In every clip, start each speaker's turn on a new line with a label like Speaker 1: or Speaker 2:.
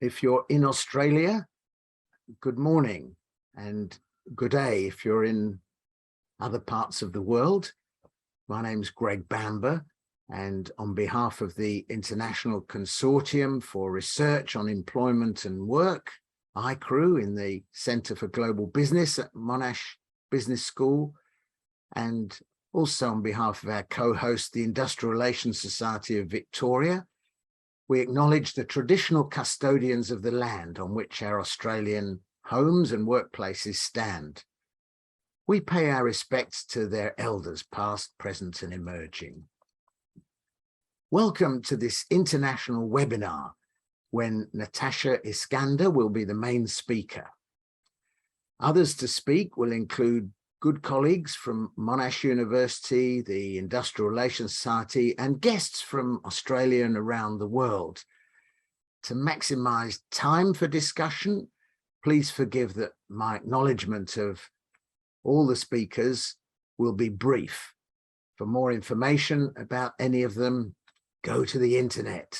Speaker 1: If you're in Australia, good morning and good day if you're in other parts of the world. My name's Greg Bamber, and on behalf of the International Consortium for Research on Employment and Work, ICREW, in the Centre for Global Business at Monash Business School, and also on behalf of our co-host, the Industrial Relations Society of Victoria, we acknowledge the traditional custodians of the land on which our Australian homes and workplaces stand. We pay our respects to their elders, past, present, and emerging. Welcome to this international webinar, when Natasha Iskander will be the main speaker. Others to speak will include good colleagues from Monash University, the Industrial Relations Society, and guests from Australia and around the world. To maximise time for discussion, please forgive that my acknowledgement of all the speakers will be brief. For more information about any of them, go to the internet.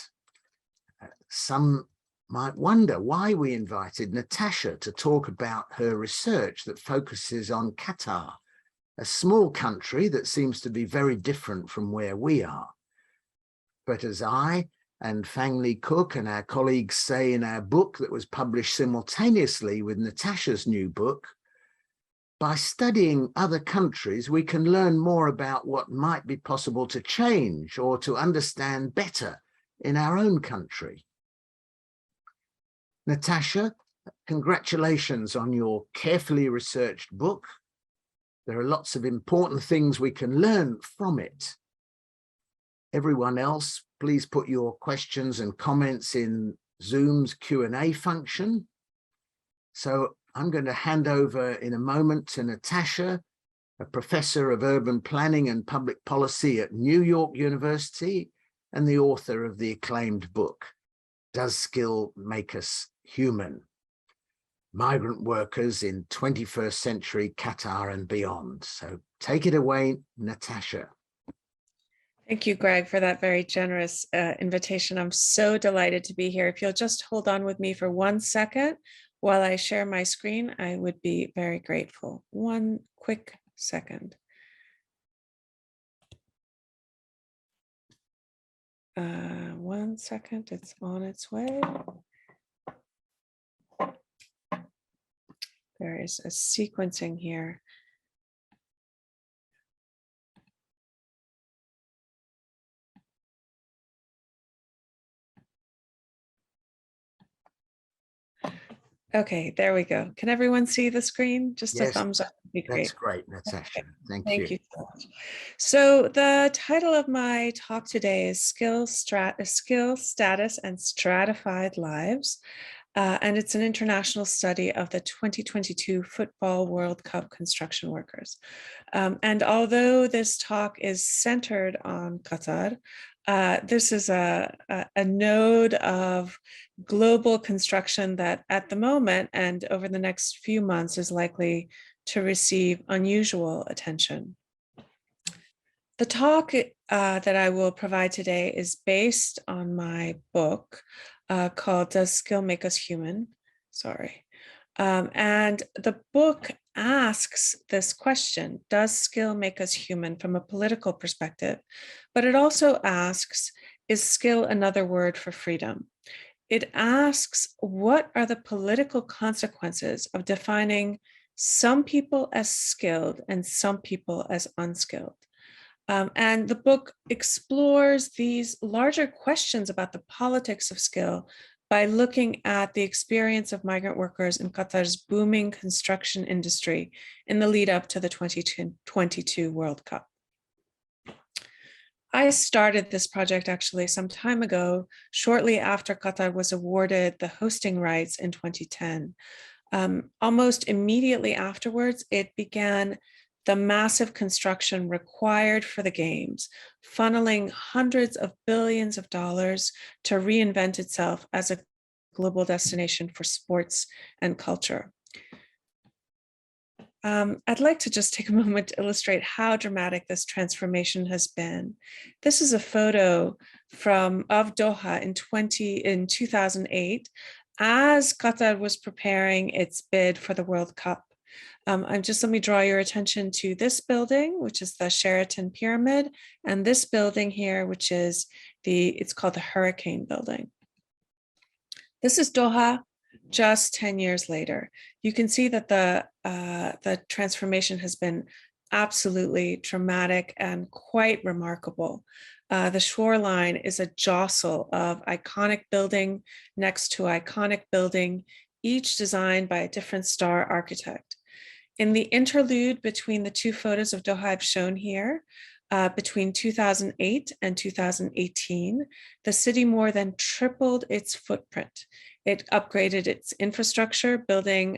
Speaker 1: Some might wonder why we invited Natasha to talk about her research that focuses on Qatar, a small country that seems to be very different from where we are. But as I and Fang Lee Cook and our colleagues say in our book that was published simultaneously with Natasha's new book, by studying other countries, we can learn more about what might be possible to change or to understand better in our own country. Natasha, congratulations on your carefully researched book. There are lots of important things we can learn from it. Everyone else, please put your questions and comments in Zoom's Q&A function. So I'm going to hand over in a moment to Natasha, a professor of urban planning and public policy at New York University and the author of the acclaimed book, Does Skill Make Us Human? Migrant Workers in 21st Century Qatar and Beyond. So take it away, Natasha.
Speaker 2: Thank you, Greg, for that very generous invitation. I'm so delighted to be here. If you'll just hold on with me for 1 second while I share my screen, I would be very grateful. 1 quick second. 1 second, it's on its way. There is a sequencing here. Okay, there we go. Can everyone see the screen? Just a thumbs up would be great.
Speaker 1: That's great, Natasha.
Speaker 2: Okay.
Speaker 1: Thank you.
Speaker 2: So much. So the title of my talk today is Skill Status and Stratified Lives. And it's an international study of the 2022 Football World Cup construction workers. And although this talk is centered on Qatar, this is a node of global construction that at the moment and over the next few months is likely to receive unusual attention. The talk that I will provide today is based on my book called Does Skill Make Us Human? And the book asks this question, does skill make us human, from a political perspective? But it also asks, is skill another word for freedom? It asks, what are the political consequences of defining some people as skilled and some people as unskilled? And the book explores these larger questions about the politics of skill by looking at the experience of migrant workers in Qatar's booming construction industry in the lead up to the 2022 World Cup. I started this project actually some time ago, shortly after Qatar was awarded the hosting rights in 2010. Almost immediately afterwards, it began the massive construction required for the games, funneling hundreds of billions of dollars to reinvent itself as a global destination for sports and culture. I'd like to just take a moment to illustrate how dramatic this transformation has been. This is a photo of Doha in 2008. as Qatar was preparing its bid for the World Cup. Let me draw your attention to this building, which is the Sheraton Pyramid, and this building here, which is it's called the Hurricane Building. This is Doha just 10 years later. You can see that the transformation has been absolutely dramatic and quite remarkable. The shoreline is a jostle of iconic building next to iconic building, each designed by a different star architect. In the interlude between the two photos of Doha I've shown here, between 2008 and 2018, the city more than tripled its footprint. It upgraded its infrastructure, building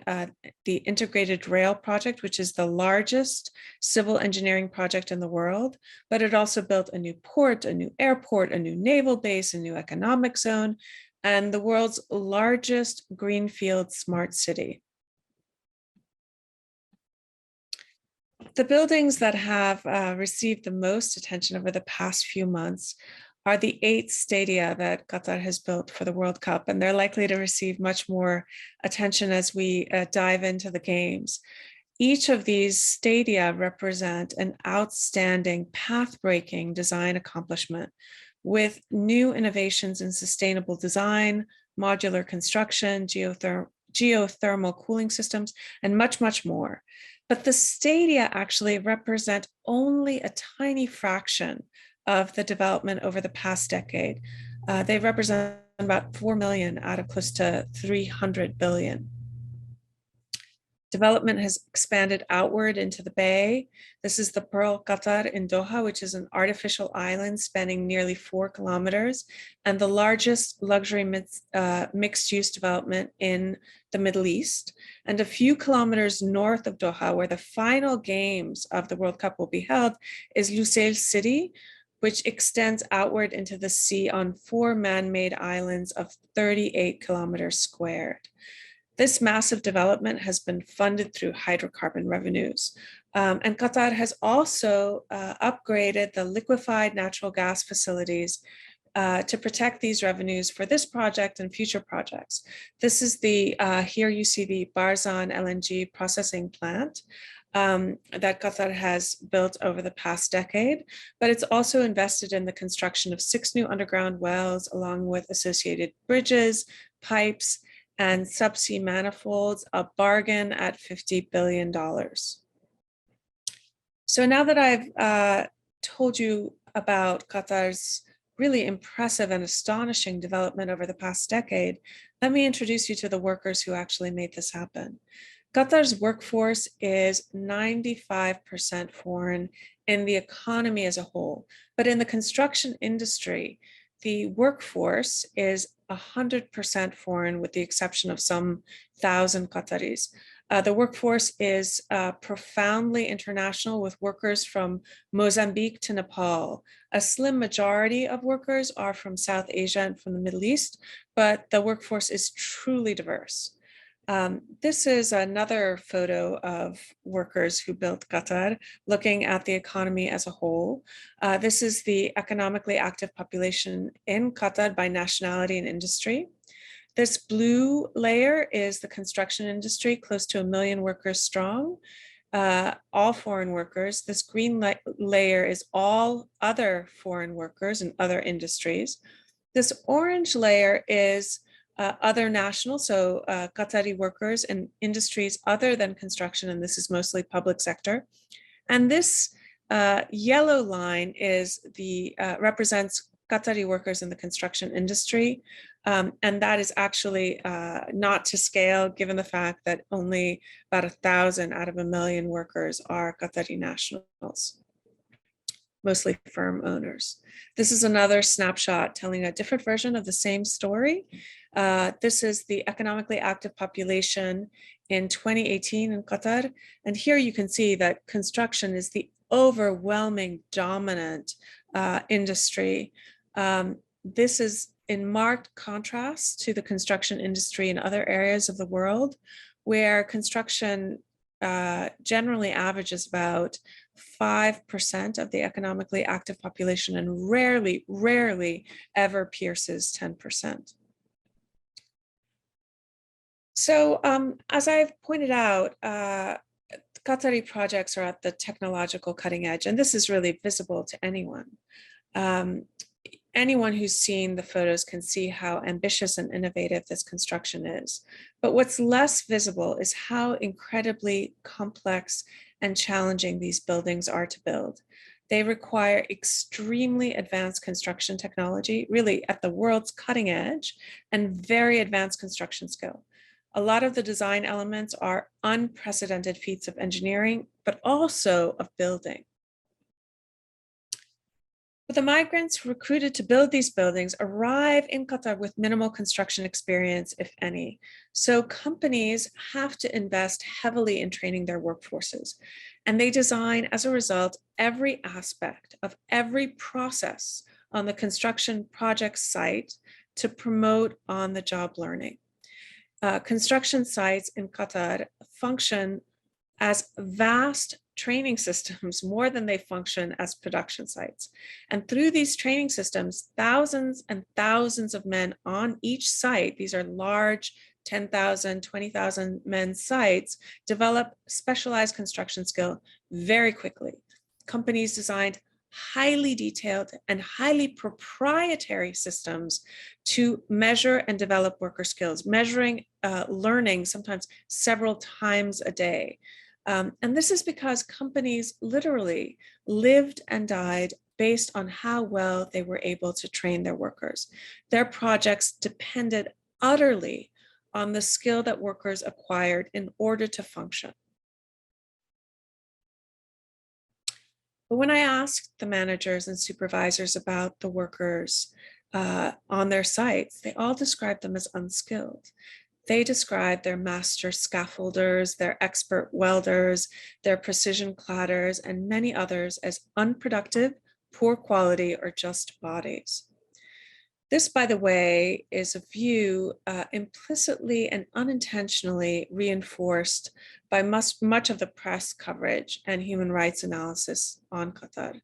Speaker 2: the integrated rail project, which is the largest civil engineering project in the world, but it also built a new port, a new airport, a new naval base, a new economic zone, and the world's largest greenfield smart city. The buildings that have received the most attention over the past few months are the 8 stadia that Qatar has built for the World Cup, and they're likely to receive much more attention as we dive into the games. Each of these stadia represent an outstanding path-breaking design accomplishment with new innovations in sustainable design, modular construction, geothermal cooling systems, and much, much more. But the stadia actually represent only a tiny fraction of the development over the past decade. They represent about 4 million out of close to 300 billion. Development has expanded outward into the bay. This is the Pearl Qatar in Doha, which is an artificial island spanning nearly 4 kilometers and the largest luxury mixed-use development in the Middle East. And a few kilometers north of Doha, where the final games of the World Cup will be held, is Lusail City, which extends outward into the sea on 4 man-made islands of 38 kilometers squared. This massive development has been funded through hydrocarbon revenues. And Qatar has also upgraded the liquefied natural gas facilities to protect these revenues for this project and future projects. This is here you see the Barzan LNG processing plant that Qatar has built over the past decade, but it's also invested in the construction of 6 new underground wells, along with associated bridges, pipes, and subsea manifolds, a bargain at $50 billion. So now that I've told you about Qatar's really impressive and astonishing development over the past decade, let me introduce you to the workers who actually made this happen. Qatar's workforce is 95% foreign in the economy as a whole, but in the construction industry, the workforce is 100% foreign, with the exception of some 1,000 Qataris. The workforce is profoundly international, with workers from Mozambique to Nepal. A slim majority of workers are from South Asia and from the Middle East, but the workforce is truly diverse. This is another photo of workers who built Qatar, looking at the economy as a whole. This is the economically active population in Qatar by nationality and industry. This blue layer is the construction industry, close to 1 million workers strong, all foreign workers. This green layer is all other foreign workers and other industries. This orange layer is other national, so Qatari workers in industries other than construction, and this is mostly public sector. And this yellow line is represents Qatari workers in the construction industry, and that is actually not to scale, given the fact that only about 1,000 out of 1 million workers are Qatari nationals, mostly firm owners. This is another snapshot telling a different version of the same story. This is the economically active population in 2018 in Qatar. And here you can see that construction is the overwhelming dominant industry. This is in marked contrast to the construction industry in other areas of the world, where construction generally averages about 5% of the economically active population and rarely ever pierces 10%. So as I've pointed out, Qatari projects are at the technological cutting edge, and this is really visible to anyone. Um, Anyone who's seen the photos can see how ambitious and innovative this construction is. But what's less visible is how incredibly complex and challenging these buildings are to build. They require extremely advanced construction technology, really at the world's cutting edge, and very advanced construction skill. A lot of the design elements are unprecedented feats of engineering, but also of building. But the migrants recruited to build these buildings arrive in Qatar with minimal construction experience, if any. So companies have to invest heavily in training their workforces. And they design, as a result, every aspect of every process on the construction project site to promote on-the-job learning. Construction sites in Qatar function as vast training systems more than they function as production sites. And through these training systems, thousands and thousands of men on each site, these are large 10,000, 20,000 men sites, develop specialized construction skill very quickly. Companies designed highly detailed and highly proprietary systems to measure and develop worker skills, measuring learning sometimes several times a day. And this is because companies literally lived and died based on how well they were able to train their workers. Their projects depended utterly on the skill that workers acquired in order to function. But when I asked the managers and supervisors about the workers on their sites, they all described them as unskilled. They described their master scaffolders, their expert welders, their precision cladders, and many others as unproductive, poor quality, or just bodies. This, by the way, is a view implicitly and unintentionally reinforced by much of the press coverage and human rights analysis on Qatar.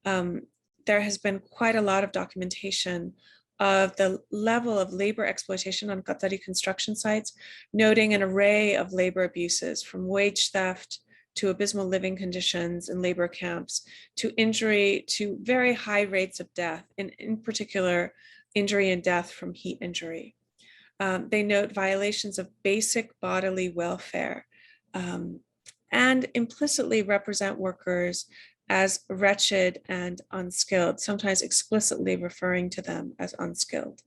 Speaker 2: There has been quite a lot of documentation of the level of labor exploitation on Qatari construction sites, noting an array of labor abuses from wage theft to abysmal living conditions in labor camps, to injury, to very high rates of death, in particular, injury and death from heat injury. They note violations of basic bodily welfare and implicitly represent workers as wretched and unskilled, sometimes explicitly referring to them as unskilled.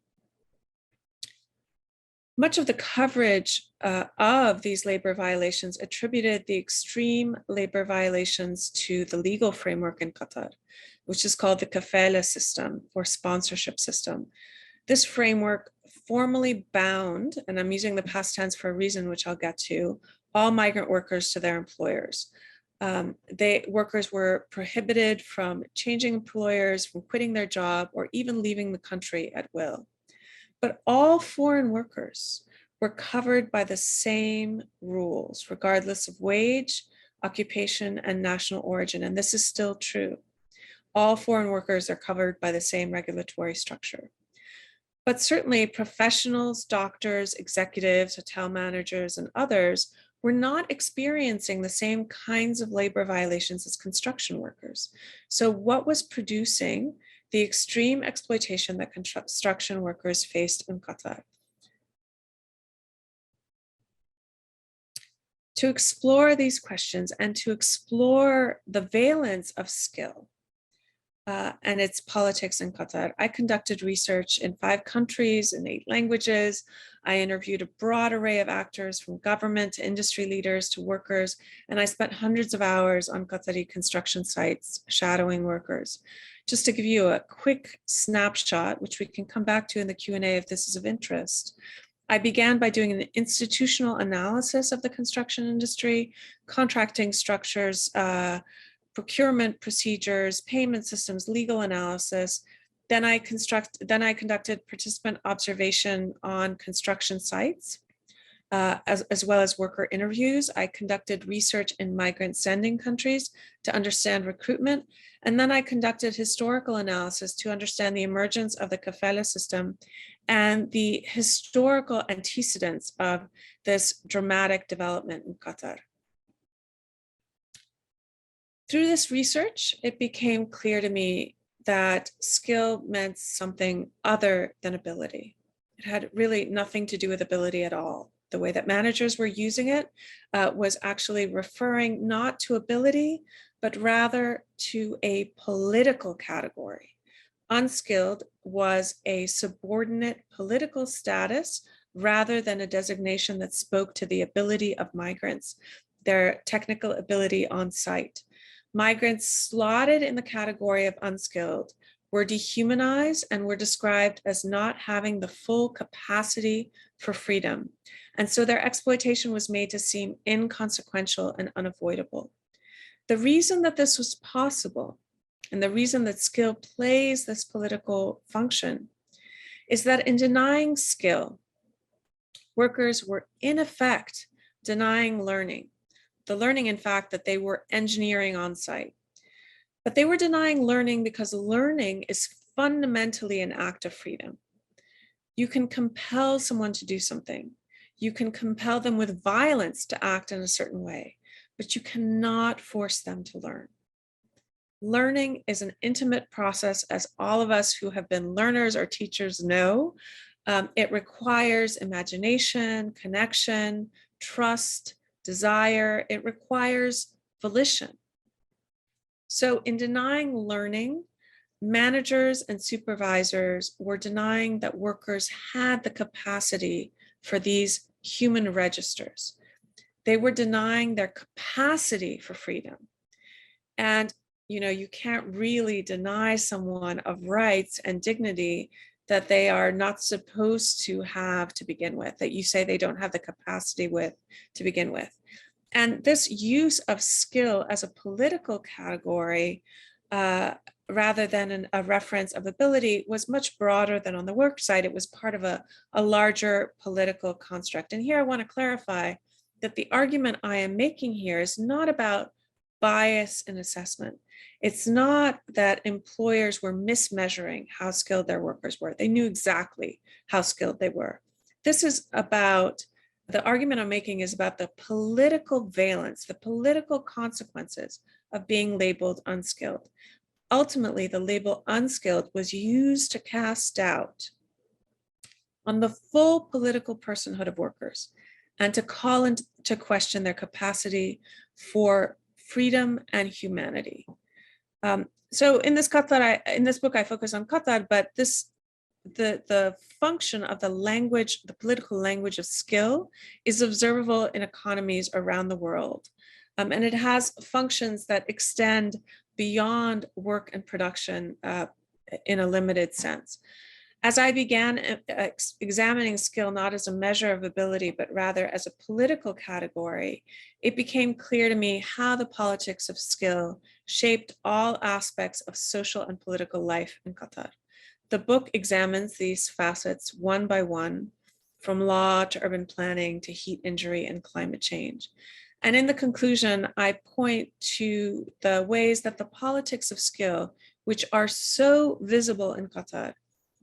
Speaker 2: Much of the coverage of these labor violations attributed the extreme labor violations to the legal framework in Qatar, which is called the kafala system or sponsorship system. This framework formally bound, and I'm using the past tense for a reason, which I'll get to, all migrant workers to their employers. Workers were prohibited from changing employers, from quitting their job, or even leaving the country at will. But all foreign workers were covered by the same rules, regardless of wage, occupation, and national origin. And this is still true. All foreign workers are covered by the same regulatory structure. But certainly professionals, doctors, executives, hotel managers, and others were not experiencing the same kinds of labor violations as construction workers. So what was producing the extreme exploitation that construction workers faced in Qatar? To explore these questions and to explore the valence of skill and its politics in Qatar, I conducted research in 5 countries in 8 languages. I interviewed a broad array of actors from government to industry leaders to workers, and I spent hundreds of hours on Qatari construction sites shadowing workers. Just to give you a quick snapshot, which we can come back to in the Q&A if this is of interest, I began by doing an institutional analysis of the construction industry, contracting structures, procurement procedures, payment systems, legal analysis. Then I conducted participant observation on construction sites. as well as worker interviews. I conducted research in migrant sending countries to understand recruitment. And then I conducted historical analysis to understand the emergence of the kafala system and the historical antecedents of this dramatic development in Qatar. Through this research, it became clear to me that skill meant something other than ability. It had really nothing to do with ability at all. The way that managers were using it was actually referring not to ability, but rather to a political category. Unskilled was a subordinate political status rather than a designation that spoke to the ability of migrants, their technical ability on site. Migrants slotted in the category of unskilled were dehumanized and were described as not having the full capacity for freedom. And so their exploitation was made to seem inconsequential and unavoidable. The reason that this was possible, and the reason that skill plays this political function, is that in denying skill, workers were in effect denying learning. The learning, in fact, that they were engineering on site. But they were denying learning because learning is fundamentally an act of freedom. You can compel someone to do something. You can compel them with violence to act in a certain way, but you cannot force them to learn. Learning is an intimate process, as all of us who have been learners or teachers know. It requires imagination, connection, trust, desire. It requires volition. So in denying learning, managers and supervisors were denying that workers had the capacity for these human registers. They were denying their capacity for freedom. And you can't really deny someone of rights and dignity that they are not supposed to have to begin with, that you say they don't have the capacity with to begin with. And this use of skill as a political category, rather than a reference of ability, was much broader than on the work side. It was part of a larger political construct. And here I want to clarify that the argument I am making here is not about bias in assessment. It's not that employers were mismeasuring how skilled their workers were. They knew exactly how skilled they were. This is about, the argument I'm making is about the political valence, the political consequences of being labeled unskilled. Ultimately, the label unskilled was used to cast doubt on the full political personhood of workers and to call into question their capacity for freedom and humanity. So in this book, I focus on Qatar, but the function of the language, the political language of skill, is observable in economies around the world. And it has functions that extend beyond work and production in a limited sense. As I began examining skill not as a measure of ability, but rather as a political category, it became clear to me how the politics of skill shaped all aspects of social and political life in Qatar. The book examines these facets one by one, from law to urban planning to heat injury and climate change. And in the conclusion, I point to the ways that the politics of skill, which are so visible in Qatar,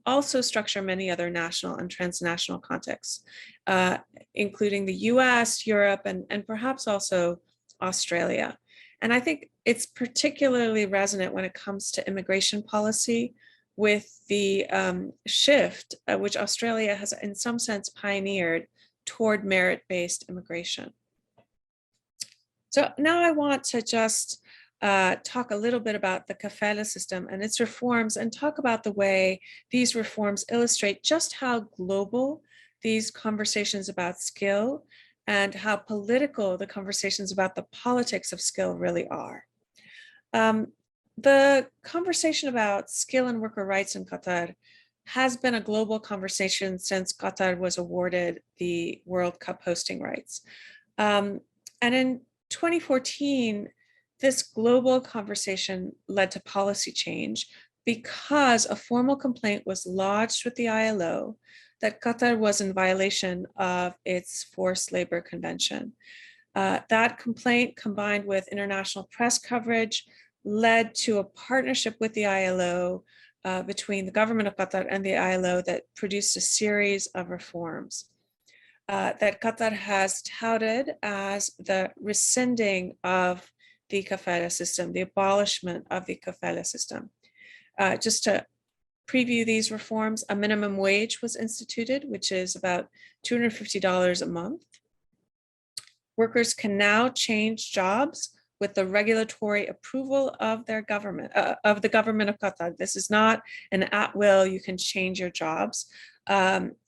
Speaker 2: also structure many other national and transnational contexts, including the US, Europe, and perhaps also Australia. And I think it's particularly resonant when it comes to immigration policy, with the shift, which Australia has in some sense pioneered, toward merit-based immigration. So now I want to just talk a little bit about the kafala system and its reforms, and talk about the way these reforms illustrate just how global these conversations about skill and how political the conversations about the politics of skill really are. The conversation about skill and worker rights in Qatar has been a global conversation since Qatar was awarded the World Cup hosting rights. And in 2014, this global conversation led to policy change because a formal complaint was lodged with the ILO that Qatar was in violation of its forced labor convention. That complaint, combined with international press coverage, led to a partnership with the ILO between the government of Qatar and the ILO that produced a series of reforms that Qatar has touted as the rescinding of the kafala system, the abolishment of the kafala system. Just to preview these reforms, a minimum wage was instituted, which is about $250 a month. Workers can now change jobs with the regulatory approval of their government, of the government of Qatar. This is not an at will, you can change your jobs.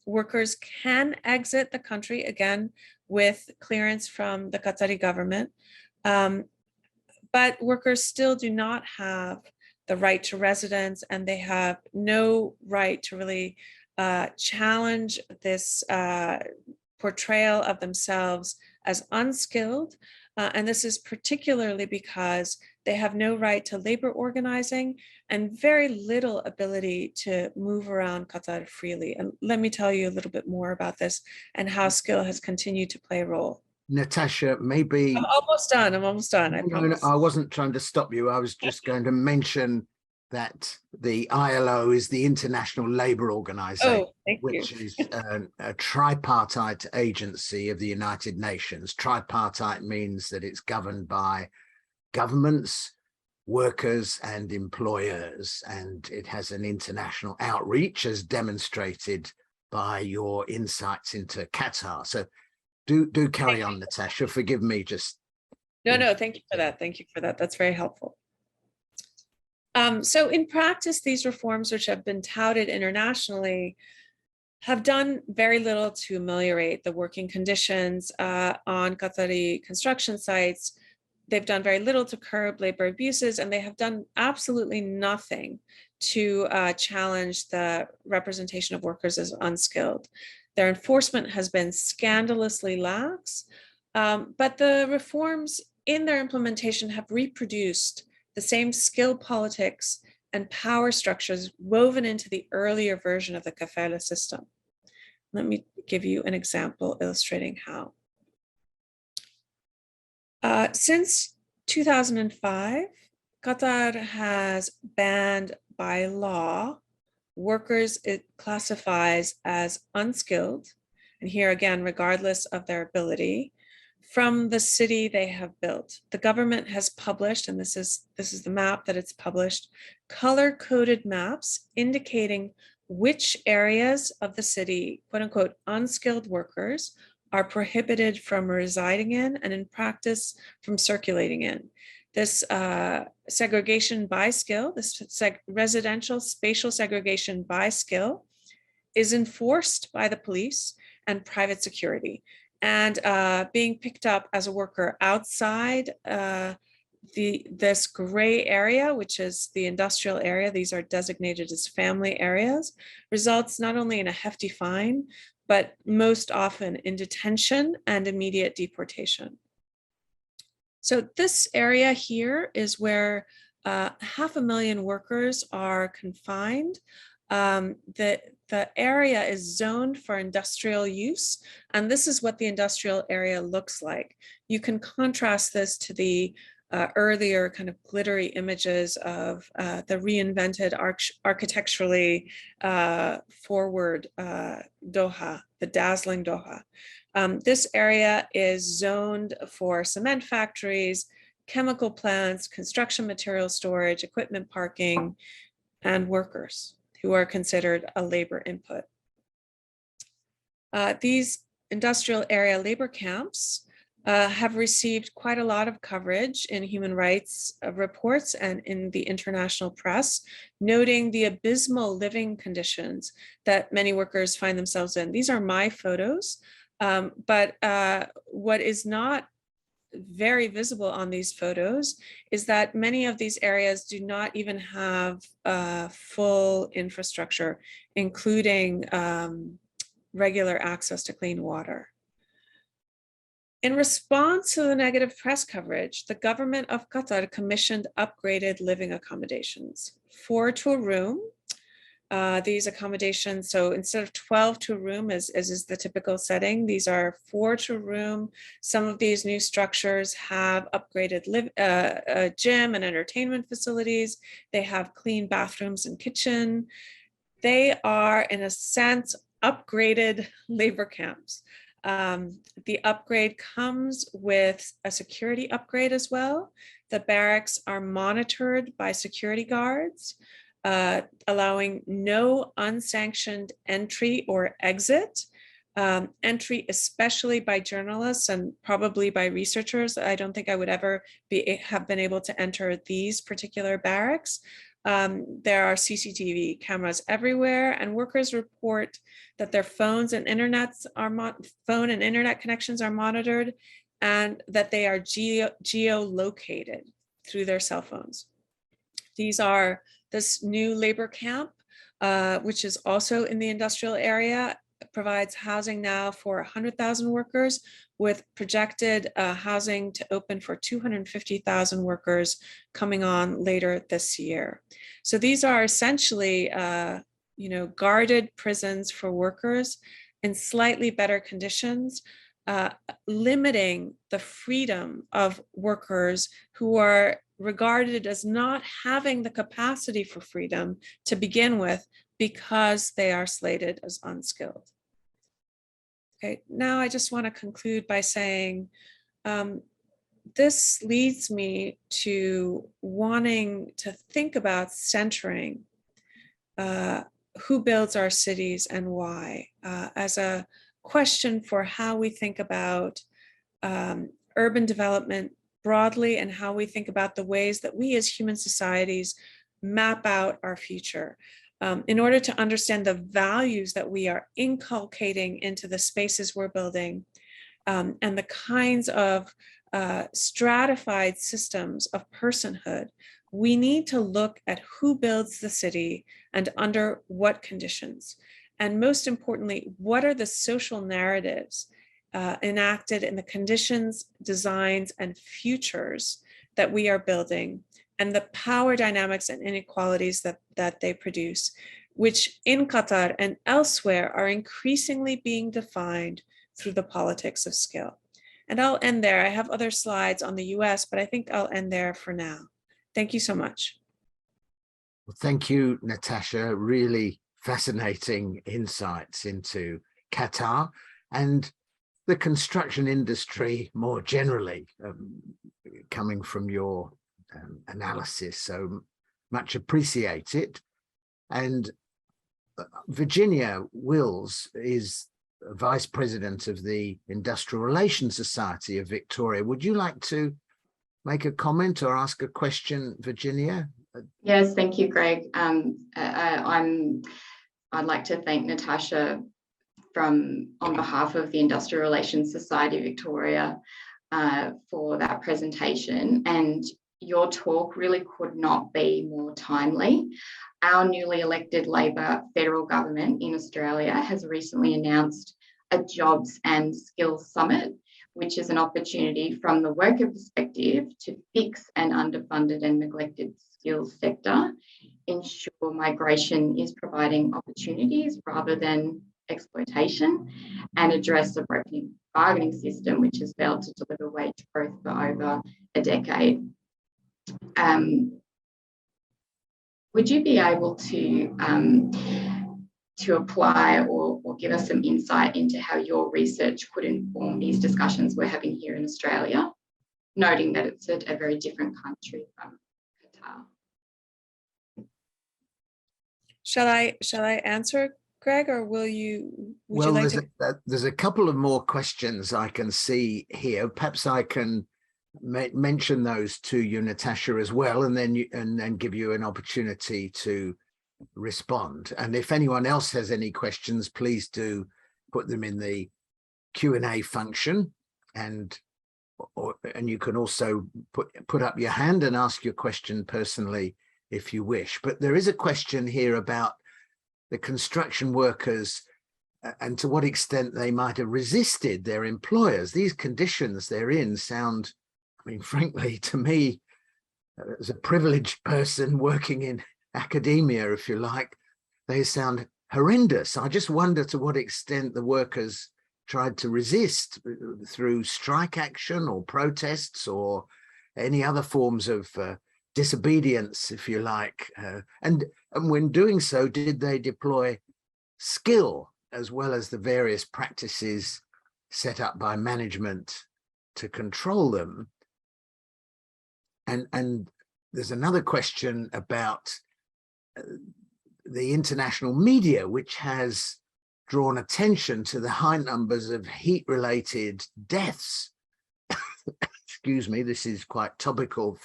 Speaker 2: Workers can exit the country, again, with clearance from the Qatari government, but workers still do not have the right to residence, and they have no right to really challenge this portrayal of themselves as unskilled. And this is particularly because they have no right to labor organizing and very little ability to move around Qatar freely. And let me tell you a little bit more about this and how skill has continued to play a role.
Speaker 1: Natasha, maybe...
Speaker 2: I'm almost done. I'm almost done. I promise.
Speaker 1: I wasn't trying to stop you. I was just going to mention that the ILO is the International Labour Organization, which is a tripartite agency of the United Nations. Tripartite means that it's governed by governments, workers, and employers, and it has an international outreach, as demonstrated by your insights into Qatar. So do carry on, Natasha. Forgive me, just...
Speaker 2: No, thank you for that. Thank you for that. That's very helpful. So in practice, these reforms, which have been touted internationally, have done very little to ameliorate the working conditions on Qatari construction sites. They've done very little to curb labor abuses, and they have done absolutely nothing to challenge the representation of workers as unskilled. Their enforcement has been scandalously lax, but the reforms in their implementation have reproduced the same skill politics and power structures woven into the earlier version of the kafala system. Let me give you an example illustrating how. Since 2005, Qatar has banned by law workers it classifies as unskilled, and here again, regardless of their ability, from the city they have built. The government has published, and this is the map that it's published, color-coded maps indicating which areas of the city, quote unquote, unskilled workers are prohibited from residing in and in practice from circulating in. This segregation by skill, this residential spatial segregation by skill is enforced by the police and private security. And being picked up as a worker outside this gray area, which is the industrial area, these are designated as family areas, results not only in a hefty fine, but most often in detention and immediate deportation. So this area here is where 500,000 workers are confined. The area is zoned for industrial use, and this is what the industrial area looks like. You can contrast this to the earlier kind of glittery images of the reinvented architecturally forward Doha, the dazzling Doha. This area is zoned for cement factories, chemical plants, construction material storage, equipment parking, and workers who are considered a labor input. These industrial area labor camps have received quite a lot of coverage in human rights reports and in the international press, noting the abysmal living conditions that many workers find themselves in. These are my photos, but what is not very visible on these photos is that many of these areas do not even have full infrastructure, including regular access to clean water. In response to the negative press coverage, the government of Qatar commissioned upgraded living accommodations, 4 to a room, these accommodations. So instead of 12 to a room, as is the typical setting, these are 4 to a room. Some of these new structures have upgraded gym and entertainment facilities. They have clean bathrooms and kitchen. They are, in a sense, upgraded labor camps. The upgrade comes with a security upgrade as well. The barracks are monitored by security guards, allowing no unsanctioned entry or exit. Entry, especially by journalists and probably by researchers. I don't think I would ever have been able to enter these particular barracks. There are CCTV cameras everywhere, and workers report that their phones and internet connections are monitored, and that they are geolocated through their cell phones. This new labor camp, which is also in the industrial area, provides housing now for 100,000 workers, with projected housing to open for 250,000 workers coming on later this year. So these are essentially, guarded prisons for workers in slightly better conditions, limiting the freedom of workers who are regarded as not having the capacity for freedom to begin with, because they are slated as unskilled. Okay, now I just want to conclude by saying this leads me to wanting to think about centering who builds our cities and why, as a question for how we think about urban development broadly, and how we think about the ways that we as human societies map out our future. In order to understand the values that we are inculcating into the spaces we're building, and the kinds of stratified systems of personhood, we need to look at who builds the city and under what conditions. And most importantly, what are the social narratives enacted in the conditions, designs, and futures that we are building, and the power dynamics and inequalities that they produce, which in Qatar and elsewhere are increasingly being defined through the politics of skill. And I'll end there. I have other slides on the US, but I think I'll end there for now. Thank you so much.
Speaker 1: Well, thank you, Natasha. Really fascinating insights into Qatar and the construction industry more generally, coming from your analysis, so much appreciated. And Virginia Wills is Vice President of the Industrial Relations Society of Victoria. Would you like to make a comment or ask a question, Virginia?
Speaker 3: Yes, thank you, Greg. I'd like to thank Natasha on behalf of the Industrial Relations Society of Victoria for that presentation. And your talk really could not be more timely. Our newly elected Labor federal government in Australia has recently announced a Jobs and Skills Summit, which is an opportunity from the worker perspective to fix an underfunded and neglected skills sector, ensure migration is providing opportunities rather than exploitation, and address the broken bargaining system, which has failed to deliver wage growth for over a decade. Would you be able to apply or give us some insight into how your research could inform these discussions we're having here in Australia, noting that it's a very different country from Qatar?
Speaker 2: Shall I answer, Greg, or would you like to?
Speaker 1: There's a couple of more questions I can see here. Perhaps I can mention those to you, Natasha, as well, and then give you an opportunity to respond. And if anyone else has any questions, please do put them in the Q&A function, and you can also put up your hand and ask your question personally if you wish. But there is a question here about the construction workers and to what extent they might have resisted their employers. These conditions they're in sound, I mean, frankly, to me, as a privileged person working in academia, if you like, they sound horrendous. I just wonder to what extent the workers tried to resist through strike action or protests or any other forms of disobedience, if you like. And when doing so, did they deploy skill as well as the various practices set up by management to control them? And there's another question about the international media, which has drawn attention to the high numbers of heat-related deaths. Excuse me, this is quite topical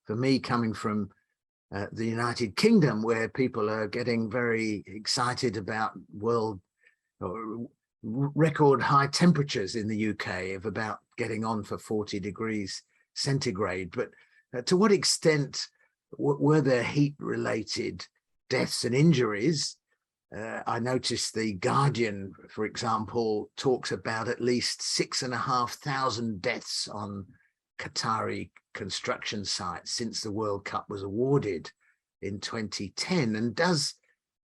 Speaker 1: for me, coming from the United Kingdom, where people are getting very excited about world or record high temperatures in the UK of about getting on for 40 degrees centigrade. But to what extent were there heat-related deaths and injuries? I noticed the Guardian, for example, talks about at least 6,500 deaths on Qatari construction sites since the World Cup was awarded in 2010. And does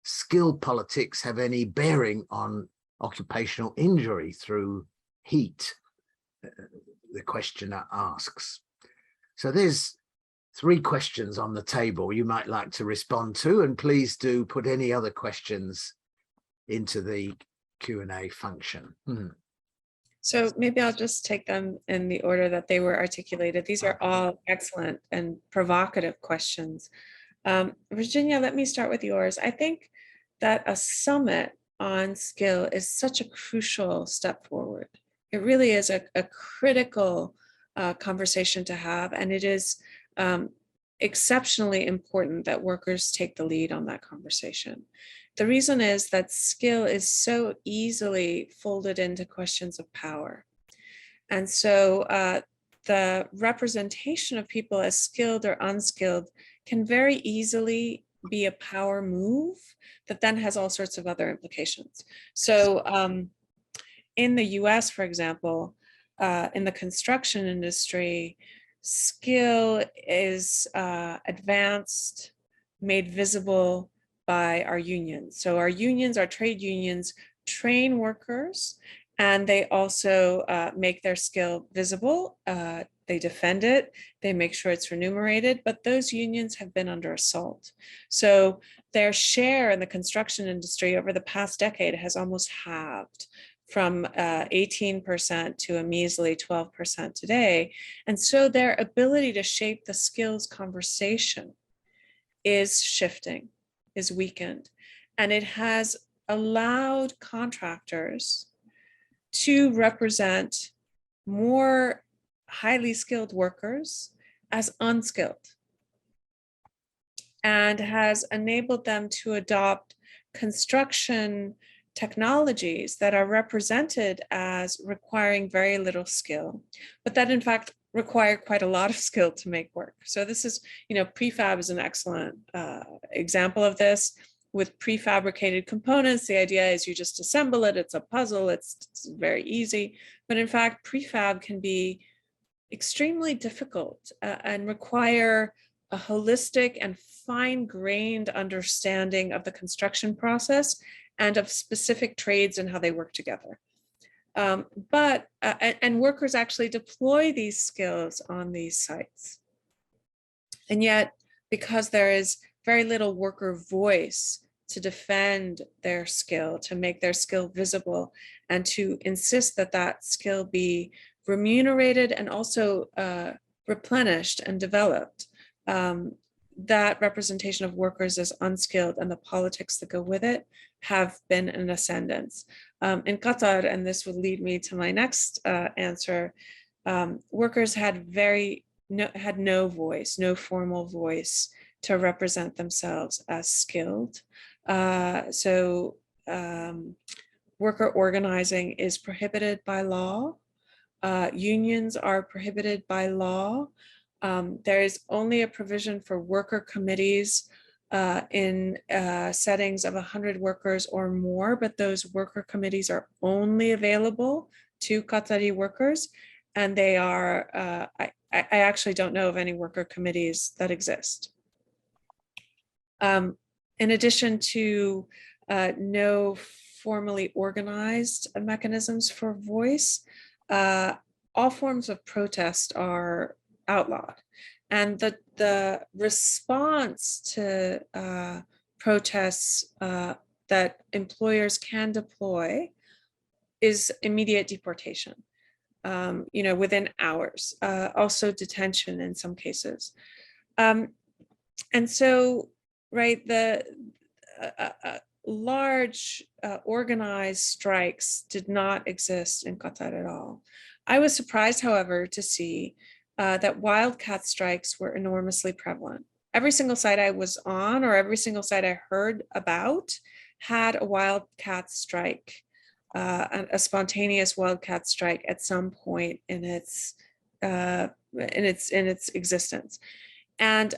Speaker 1: skill politics have any bearing on occupational injury through heat? The questioner asks. So there's 3 questions on the table you might like to respond to, and please do put any other questions into the Q&A function.
Speaker 2: So maybe I'll just take them in the order that they were articulated. These are all excellent and provocative questions. Virginia, let me start with yours. I think that a summit on skill is such a crucial step forward. It really is a critical conversation to have, and it is exceptionally important that workers take the lead on that conversation. The reason is that skill is so easily folded into questions of power. And so the representation of people as skilled or unskilled can very easily be a power move that then has all sorts of other implications. So in the US, for example, in the construction industry, skill is advanced, made visible by our unions. So our unions, our trade unions, train workers, and they also make their skill visible. They defend it, they make sure it's remunerated, but those unions have been under assault. So their share in the construction industry over the past decade has almost halved, from 18% to a measly 12% today. And so their ability to shape the skills conversation is shifting, is weakened. And it has allowed contractors to represent more highly skilled workers as unskilled, and has enabled them to adopt construction technologies that are represented as requiring very little skill, but that in fact require quite a lot of skill to make work. So this is, prefab is an excellent example of this. With prefabricated components, the idea is you just assemble it, it's a puzzle, it's very easy. But in fact, prefab can be extremely difficult and require a holistic and fine-grained understanding of the construction process and of specific trades and how they work together. And workers actually deploy these skills on these sites. And yet, because there is very little worker voice to defend their skill, to make their skill visible, and to insist that that skill be remunerated and also replenished and developed, that representation of workers as unskilled and the politics that go with it have been in ascendance. In Qatar, and this would lead me to my next answer, workers had no voice, no formal voice to represent themselves as skilled. So worker organizing is prohibited by law. Unions are prohibited by law. There is only a provision for worker committees in settings of 100 workers or more, but those worker committees are only available to Qatari workers, and they are, I actually don't know of any worker committees that exist. In addition to no formally organized mechanisms for voice. All forms of protest are outlawed. And the response to protests that employers can deploy is immediate deportation, within hours, also detention in some cases. And so, right, the large organized strikes did not exist in Qatar at all. I was surprised, however, to see that wildcat strikes were enormously prevalent. Every single site I was on, or every single site I heard about, had a wildcat strike, a spontaneous wildcat strike at some point in its existence. And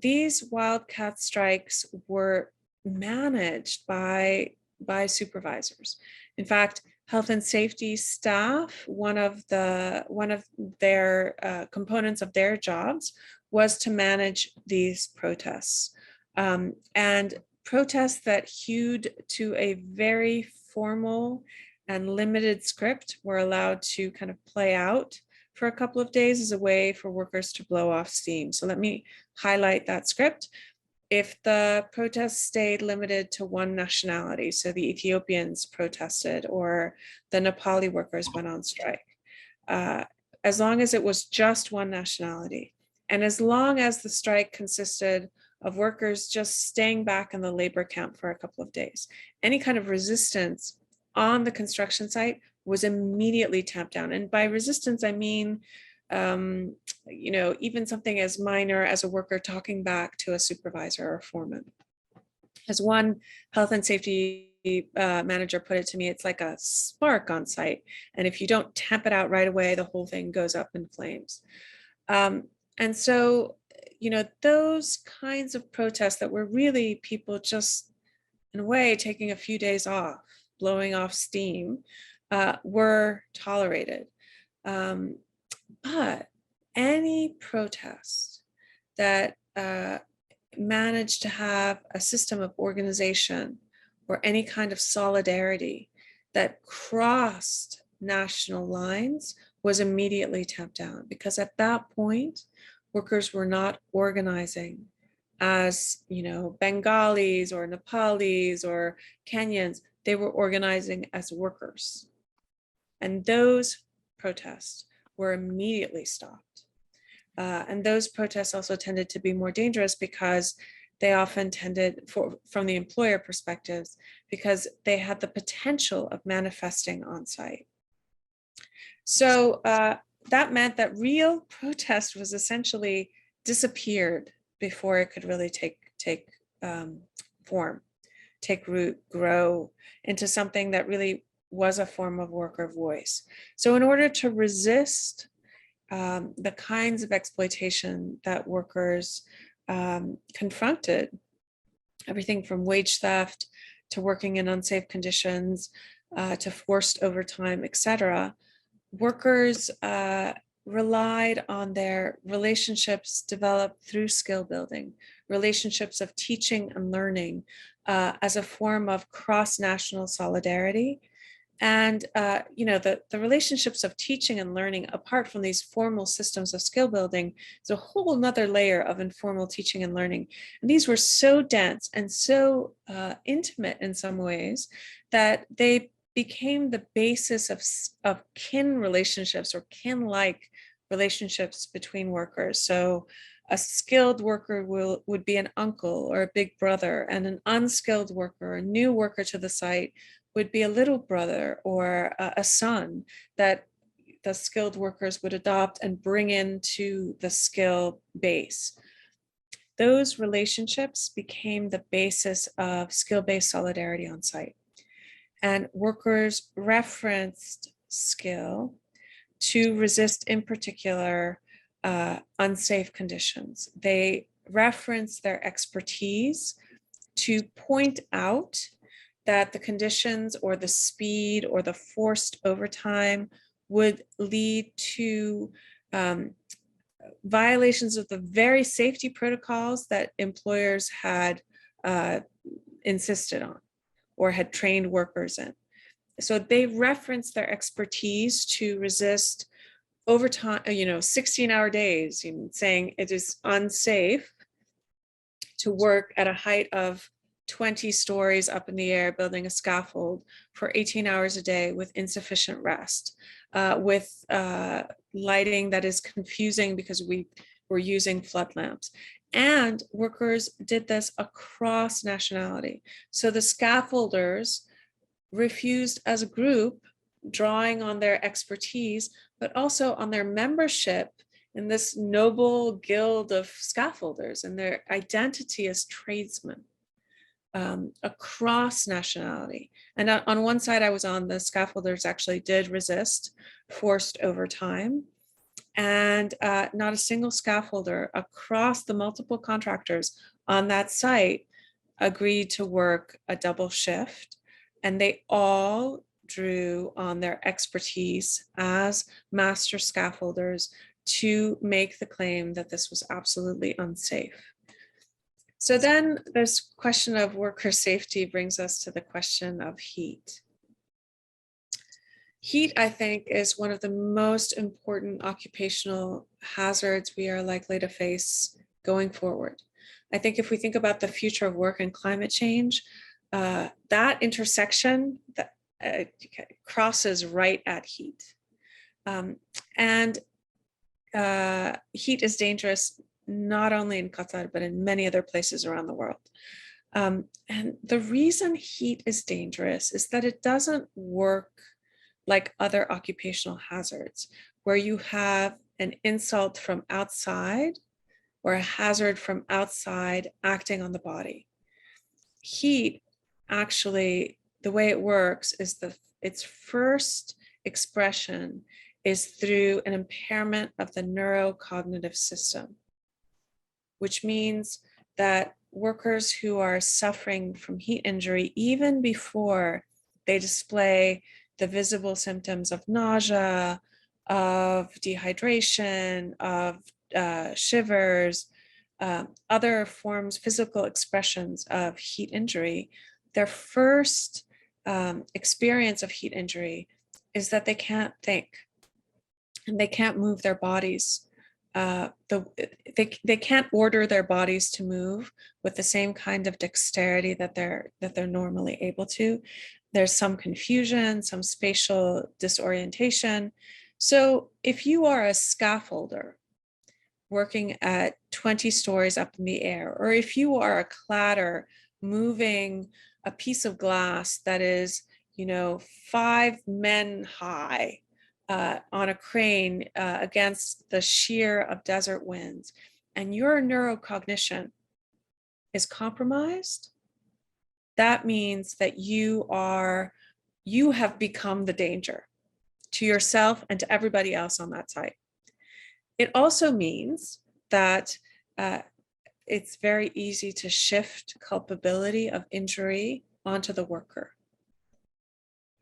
Speaker 2: these wildcat strikes were managed by supervisors. In fact, health and safety staff, one of their components of their jobs was to manage these protests, and protests that hewed to a very formal and limited script were allowed to kind of play out for a couple of days as a way for workers to blow off steam. So let me highlight that script. If the protests stayed limited to one nationality, so the Ethiopians protested or the Nepali workers went on strike, as long as it was just one nationality, and as long as the strike consisted of workers just staying back in the labor camp for a couple of days, any kind of resistance on the construction site was immediately tamped down. And by resistance, I mean, even something as minor as a worker talking back to a supervisor or foreman. As one health and safety manager put it to me, it's like a spark on site. And if you don't tamp it out right away, the whole thing goes up in flames. And so, those kinds of protests that were really people just, in a way, taking a few days off, blowing off steam, were tolerated. But any protest that managed to have a system of organization or any kind of solidarity that crossed national lines was immediately tamped down, because at that point, workers were not organizing as, Bengalis or Nepalis or Kenyans. They were organizing as workers. And those protests were immediately stopped. And those protests also tended to be more dangerous because they often tended, from the employer perspectives, because they had the potential of manifesting on site. So that meant that real protest was essentially disappeared before it could really take form, take root, grow into something that really was a form of worker voice. So in order to resist the kinds of exploitation that workers confronted, everything from wage theft to working in unsafe conditions to forced overtime, etc., workers relied on their relationships developed through skill building, relationships of teaching and learning as a form of cross-national solidarity. And the relationships of teaching and learning, apart from these formal systems of skill building, is a whole nother layer of informal teaching and learning. And these were so dense and so intimate in some ways that they became the basis of kin relationships or kin-like relationships between workers. So a skilled worker would be an uncle or a big brother, and an unskilled worker, a new worker to the site, would be a little brother or a son that the skilled workers would adopt and bring into the skill base. Those relationships became the basis of skill-based solidarity on site. And workers referenced skill to resist, in particular, unsafe conditions. They referenced their expertise to point out that the conditions or the speed or the forced overtime would lead to violations of the very safety protocols that employers had insisted on, or had trained workers in. So they reference their expertise to resist overtime, 16-hour days, saying it is unsafe to work at a height of 20 stories up in the air, building a scaffold for 18 hours a day with insufficient rest, with lighting that is confusing because we were using flood lamps. And workers did this across nationality. So the scaffolders refused as a group, drawing on their expertise, but also on their membership in this noble guild of scaffolders and their identity as tradesmen across nationality. And on one side I was on, the scaffolders actually did resist forced overtime. And not a single scaffolder across the multiple contractors on that site agreed to work a double shift. And they all drew on their expertise as master scaffolders to make the claim that this was absolutely unsafe. So then this question of worker safety brings us to the question of heat. Heat, I think, is one of the most important occupational hazards we are likely to face going forward. I think if we think about the future of work and climate change, that intersection that crosses right at heat. Heat is dangerous not only in Qatar, but in many other places around the world. And the reason heat is dangerous is that it doesn't work like other occupational hazards, where you have an insult from outside or a hazard from outside acting on the body. Heat, actually, the way it works is its first expression is through an impairment of the neurocognitive system, which means that workers who are suffering from heat injury, even before they display the visible symptoms of nausea, of dehydration, of shivers, other forms, physical expressions of heat injury, their first experience of heat injury is that they can't think and they can't move their bodies. They can't order their bodies to move with the same kind of dexterity that they're normally able to. There's some confusion, some spatial disorientation. So if you are a scaffolder working at 20 stories up in the air, or if you are a cladder moving a piece of glass that is, 5 men high on a crane against the shear of desert winds, and your neurocognition is compromised, that means that you have become the danger to yourself and to everybody else on that site. It also means that it's very easy to shift culpability of injury onto the worker,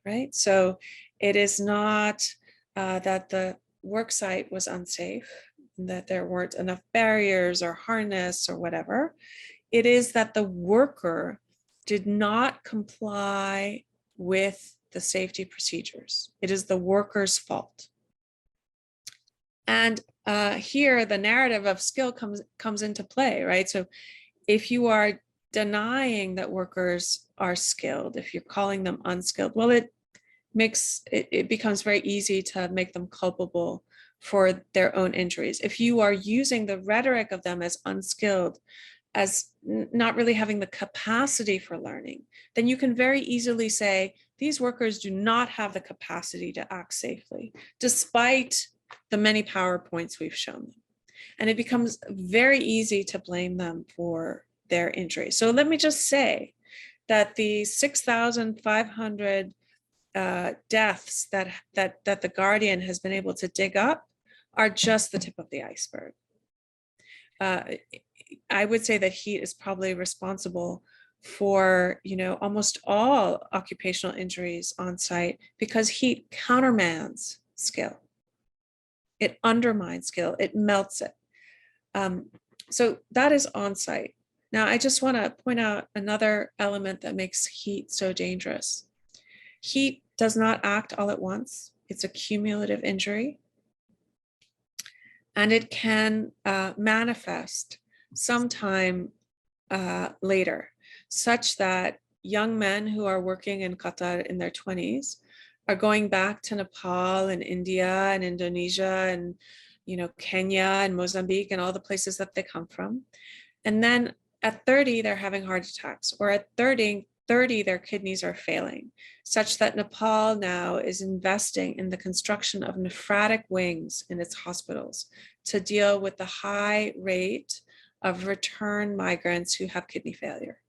Speaker 2: right? So it is not that the work site was unsafe, that there weren't enough barriers or harness or whatever. It is that the worker did not comply with the safety procedures. It is the worker's fault. And here the narrative of skill comes into play, right? So if you are denying that workers are skilled, if you're calling them unskilled, well, it becomes very easy to make them culpable for their own injuries. If you are using the rhetoric of them as unskilled, as not really having the capacity for learning, then you can very easily say, these workers do not have the capacity to act safely, despite the many PowerPoints we've shown them. And it becomes very easy to blame them for their injury. So let me just say that the 6,500 deaths that the Guardian has been able to dig up are just the tip of the iceberg. I would say that heat is probably responsible for, almost all occupational injuries on site, because heat countermands skill. It undermines skill, it melts it. So that is on site. Now, I just want to point out another element that makes heat so dangerous. Heat does not act all at once. It's a cumulative injury. And it can manifest sometime later, such that young men who are working in Qatar in their 20s are going back to Nepal and India and Indonesia and Kenya and Mozambique and all the places that they come from. And then at 30, they're having heart attacks, or at 30, their kidneys are failing, such that Nepal now is investing in the construction of nephratic wings in its hospitals to deal with the high rate of return migrants who have kidney failure.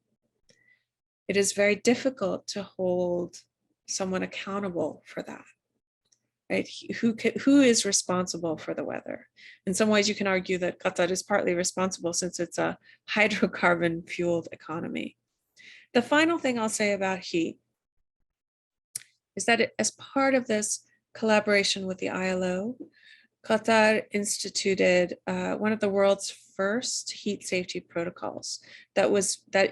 Speaker 2: It is very difficult to hold someone accountable for that, right? Who is responsible for the weather? In some ways, you can argue that Qatar is partly responsible since it's a hydrocarbon fueled economy. The final thing I'll say about heat is that as part of this collaboration with the ILO, Qatar instituted one of the world's first heat safety protocols that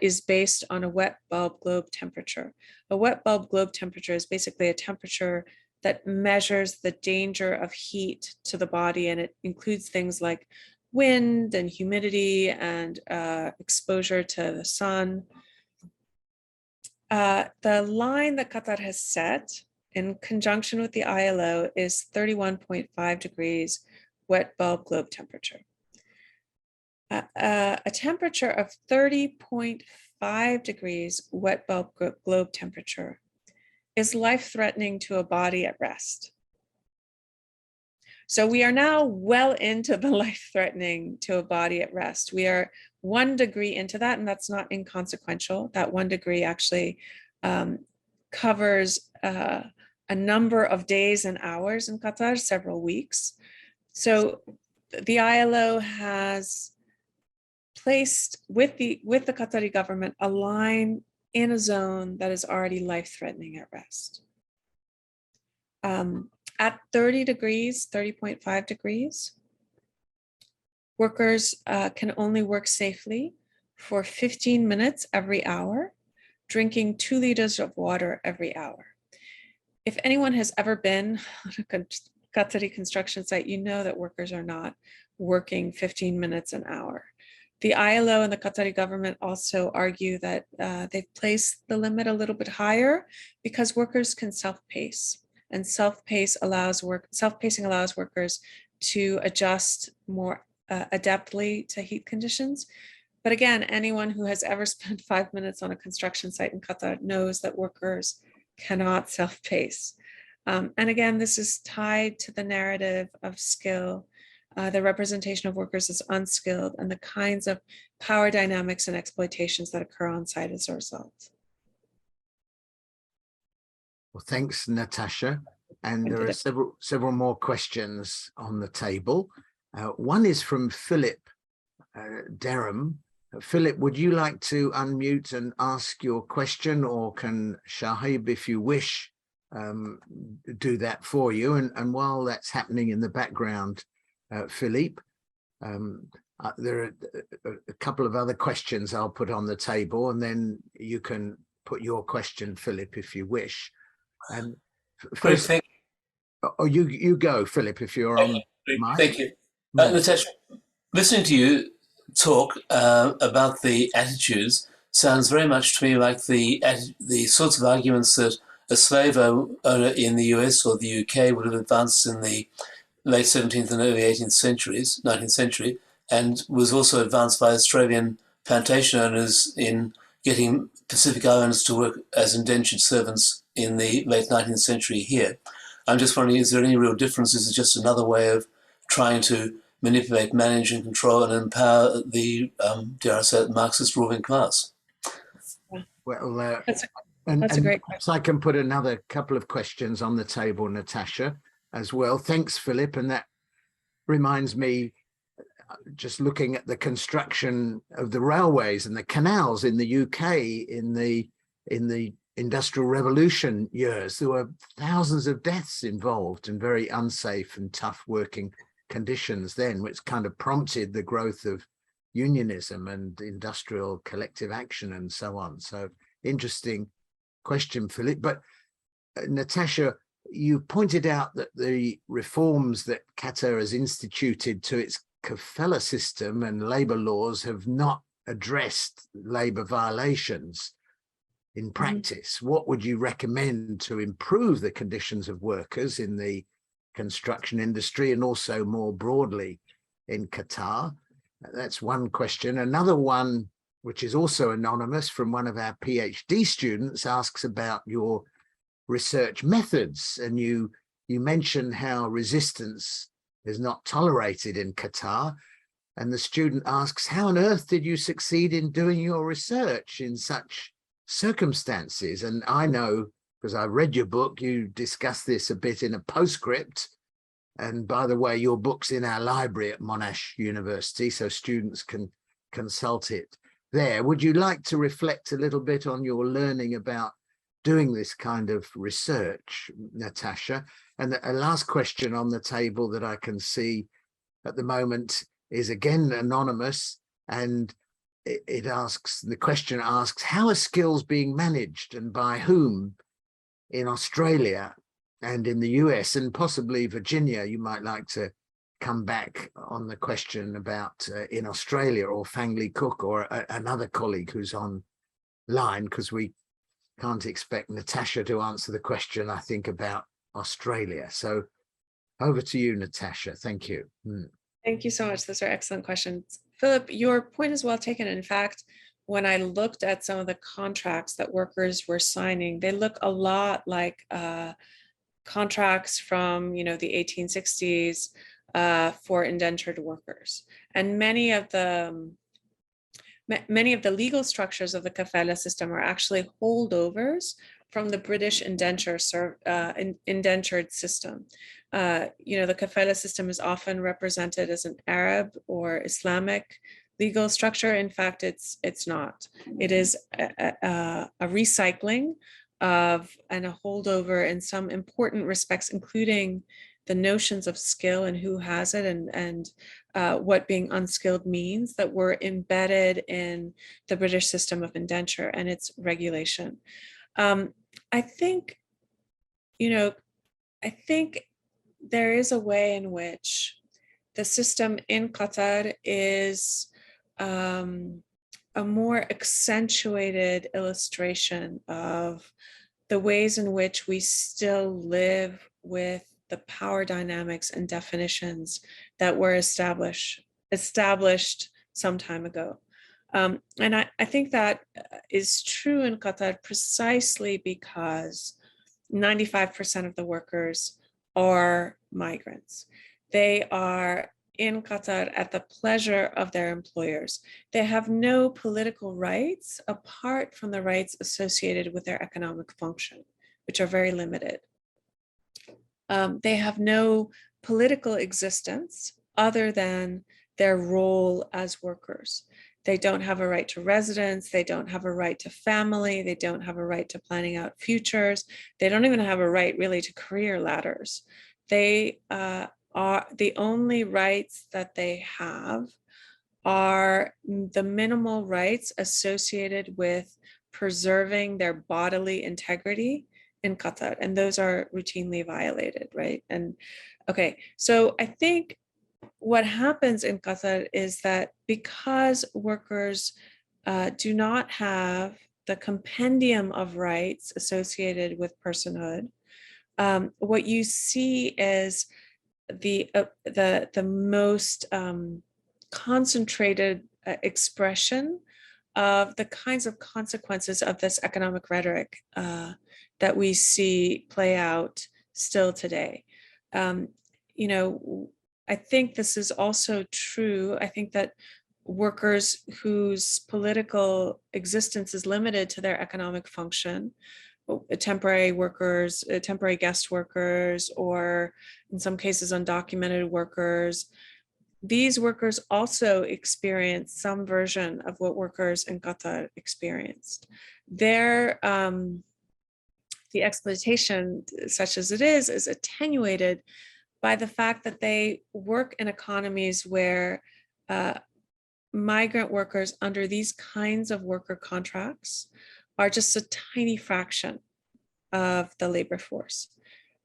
Speaker 2: is based on a wet bulb globe temperature. A wet bulb globe temperature is basically a temperature that measures the danger of heat to the body, and it includes things like wind and humidity and exposure to the sun. The line that Qatar has set in conjunction with the ILO is 31.5 degrees wet bulb globe temperature. A temperature of 30.5 degrees wet bulb globe temperature is life-threatening to a body at rest. So we are now well into the life-threatening to a body at rest. We are 1 degree into that, and that's not inconsequential. That 1 degree actually covers a number of days and hours in Qatar, several weeks. So the ILO has placed with the Qatari government a line in a zone that is already life-threatening at rest. At 30 degrees, 30.5 degrees, workers can only work safely for 15 minutes every hour, drinking 2 liters of water every hour. If anyone has ever been on a Qatari construction site, you know that workers are not working 15 minutes an hour. The ILO and the Qatari government also argue that they've placed the limit a little bit higher because workers can self-pace, and self-pacing allows workers to adjust more adeptly to heat conditions. But again, anyone who has ever spent 5 minutes on a construction site in Qatar knows that workers cannot self-pace. And again, this is tied to the narrative of skill, the representation of workers as unskilled, and the kinds of power dynamics and exploitations that occur on site as a result.
Speaker 1: Well, thanks, Natasha. And there are several more questions on the table. One is from Philip Derham. Philip, would you like to unmute and ask your question, or can Shahib, if you wish, do that for you? And while that's happening in the background, Philippe, there are a couple of other questions I'll put on the table, and then you can put your question, Philip, if you wish. And first, oh, you go, Philip, if you're on.
Speaker 4: Thank you. Natasha, listening to you talk about the attitudes sounds very much to me like the sorts of arguments that a slave owner in the US or the UK would have advanced in the late 17th and early 19th century, and was also advanced by Australian plantation owners in getting Pacific Islanders to work as indentured servants in the late 19th century here. I'm just wondering, is there any real difference? Is it just another way of trying to manipulate, manage and control and empower the, dare I say it, Marxist ruling class?
Speaker 1: Well,
Speaker 2: that's a great question.
Speaker 1: So I can put another couple of questions on the table, Natasha, as well. Thanks, Philip. And that reminds me, just looking at the construction of the railways and the canals in the UK in the Industrial Revolution years, there were thousands of deaths involved and very unsafe and tough working conditions then, which kind of prompted the growth of unionism and industrial collective action and so on. So interesting question, Philip. But Natasha, you pointed out that the reforms that Qatar has instituted to its kafala system and labor laws have not addressed labor violations in practice. What would you recommend to improve the conditions of workers in the construction industry and also more broadly in Qatar? That's one question. Another one, which is also anonymous, from one of our PhD students, asks about your research methods. And you mentioned how resistance is not tolerated in Qatar. And the student asks, how on earth did you succeed in doing your research in such circumstances? And I know, because I read your book, you discuss this a bit in a postscript. And by the way, your book's in our library at Monash University, so students can consult it there. Would you like to reflect a little bit on your learning about doing this kind of research, Natasha? And a last question on the table that I can see at the moment is again anonymous, and it asks, the question asks, how are skills being managed and by whom in Australia and in the US, and possibly Virginia? You might like to come back on the question about in Australia, or Fang Li Cook, or another colleague who's online, because we can't expect Natasha to answer the question, I think, about Australia. So over to you, Natasha. Thank you.
Speaker 2: Thank you so much. Those are excellent questions. Philip, your point is well taken. In fact, when I looked at some of the contracts that workers were signing, they look a lot like contracts from, the 1860s for indentured workers. And many of the legal structures of the kafala system are actually holdovers from the British indentured system. The kafala system is often represented as an Arab or Islamic legal structure. In fact, it's not. It is a recycling of and a holdover in some important respects, including the notions of skill and who has it, and what being unskilled means, that were embedded in the British system of indenture and its regulation. I think there is a way in which the system in Qatar is a more accentuated illustration of the ways in which we still live with the power dynamics and definitions that were established some time ago. And I think that is true in Qatar precisely because 95% of the workers are migrants. They are in Qatar at the pleasure of their employers. They have no political rights apart from the rights associated with their economic function, which are very limited. They have no political existence other than their role as workers. They don't have a right to residence. They don't have a right to family. They don't have a right to planning out futures. They don't even have a right really to career ladders. They are the only rights that they have are the minimal rights associated with preserving their bodily integrity in Qatar, and those are routinely violated, right? And okay, so I think what happens in Qatar is that because workers do not have the compendium of rights associated with personhood, what you see is the most concentrated expression of the kinds of consequences of this economic rhetoric that we see play out still today. I think this is also true. I think that workers whose political existence is limited to their economic function, temporary workers, temporary guest workers, or in some cases undocumented workers, these workers also experience some version of what workers in Qatar experienced. The exploitation, such as it is attenuated by the fact that they work in economies where migrant workers under these kinds of worker contracts are just a tiny fraction of the labor force.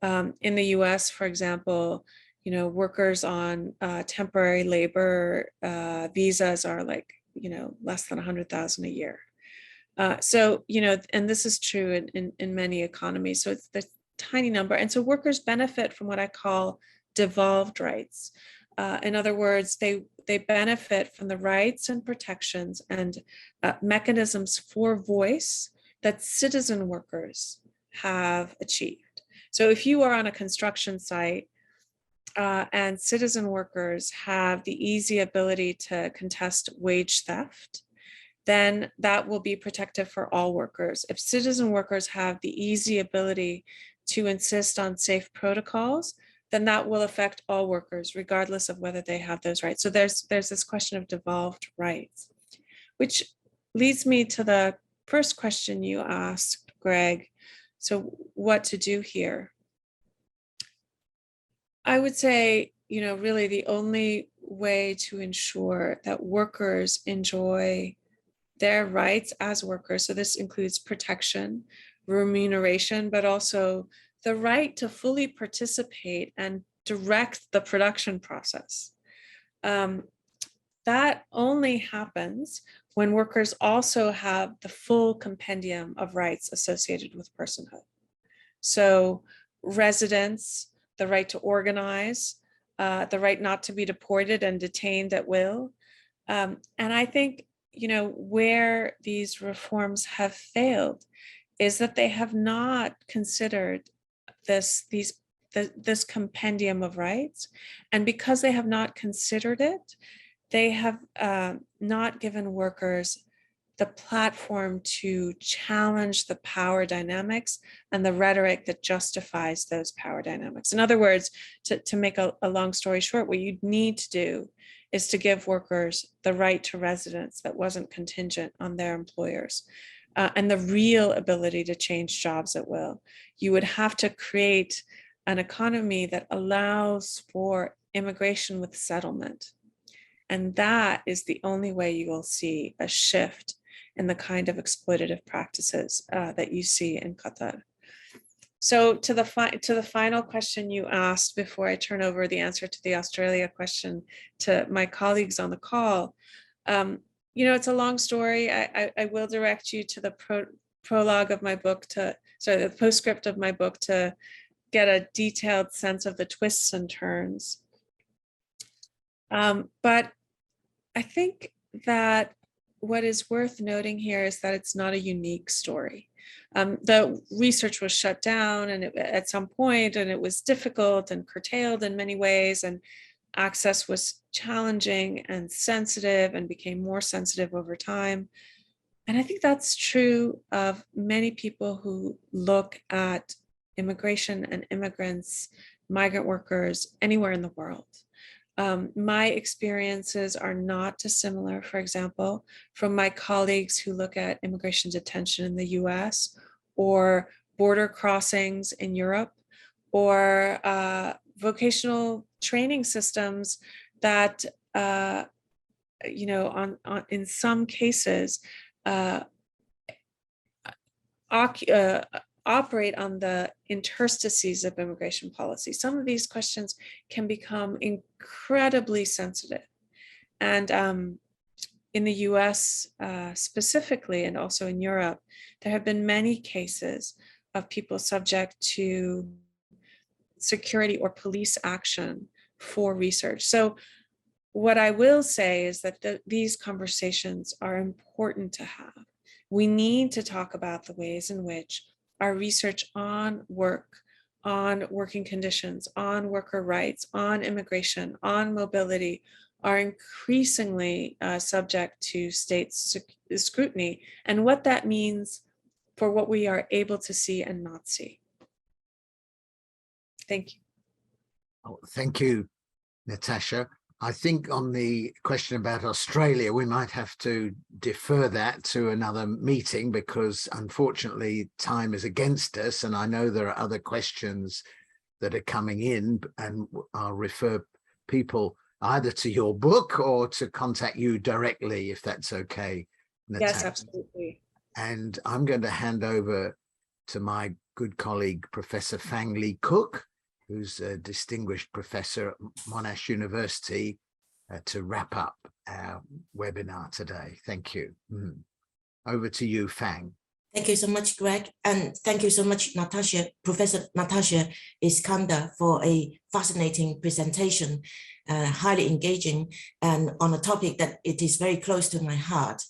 Speaker 2: In the US, for example, workers on temporary labor visas are like, less than 100,000 a year. So, and this is true in many economies. So it's the tiny number. And so workers benefit from what I call devolved rights. In other words, they benefit from the rights and protections and mechanisms for voice that citizen workers have achieved. So if you are on a construction site and citizen workers have the easy ability to contest wage theft, then that will be protective for all workers. If citizen workers have the easy ability to insist on safe protocols, then that will affect all workers, regardless of whether they have those rights. So there's this question of devolved rights, which leads me to the first question you asked, Greg. So what to do here? I would say, really the only way to ensure that workers enjoy their rights as workers, so this includes protection, remuneration, but also the right to fully participate and direct the production process. That only happens when workers also have the full compendium of rights associated with personhood. So residence, the right to organize, the right not to be deported and detained at will. And I think, where these reforms have failed is that they have not considered this compendium of rights. And because they have not considered it, they have not given workers the platform to challenge the power dynamics and the rhetoric that justifies those power dynamics. In other words, to make a long story short, what you need to do is to give workers the right to residence that wasn't contingent on their employers and the real ability to change jobs at will. You would have to create an economy that allows for immigration with settlement. And that is the only way you will see a shift in the kind of exploitative practices that you see in Qatar. So to the final question you asked before I turn over the answer to the Australia question to my colleagues on the call, it's a long story. I will direct you to the prologue of my book the postscript of my book to get a detailed sense of the twists and turns. But I think that what is worth noting here is that it's not a unique story. The research was shut down at some point, and it was difficult and curtailed in many ways, and access was challenging and sensitive and became more sensitive over time. And I think that's true of many people who look at immigration and immigrants, migrant workers, anywhere in the world. My experiences are not dissimilar, for example, from my colleagues who look at immigration detention in the US or border crossings in Europe or vocational training systems that, in some cases, operate on the interstices of immigration policy. Some of these questions can become incredibly sensitive. And in the US specifically, and also in Europe, there have been many cases of people subject to security or police action for research. So what I will say is that these conversations are important to have. We need to talk about the ways in which our research on work, on working conditions, on worker rights, on immigration, on mobility are increasingly subject to state scrutiny, and what that means for what we are able to see and not see. Thank you.
Speaker 1: Oh, thank you, Natasha. I think on the question about Australia, we might have to defer that to another meeting because unfortunately time is against us. And I know there are other questions that are coming in, and I'll refer people either to your book or to contact you directly, if that's okay, Natasha.
Speaker 2: Yes, absolutely.
Speaker 1: And I'm going to hand over to my good colleague, Professor Fang Lee Cook, who's a distinguished professor at Monash University, to wrap up our webinar today. Thank you. Over to you, Fang.
Speaker 5: Thank you so much, Greg. And thank you so much, Natasha, Professor Natasha Iskander, for a fascinating presentation, highly engaging, and on a topic that it is very close to my heart.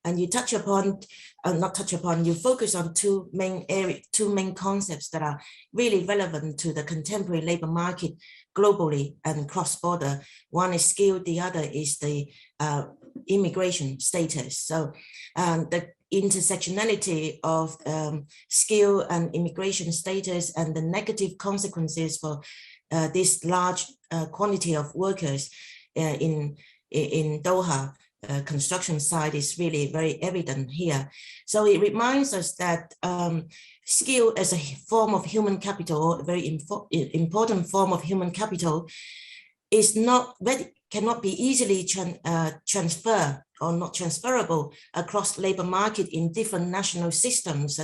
Speaker 5: And you touch upon, you focus on two main concepts that are really relevant to the contemporary labor market globally and cross-border. One is skill, the other is the immigration status. So the intersectionality of skill and immigration status and the negative consequences for this large quantity of workers in Doha construction site is really very evident here. So it reminds us that skill as a form of human capital, a very important form of human capital, is cannot be easily transferred or not transferable across labor market in different national systems.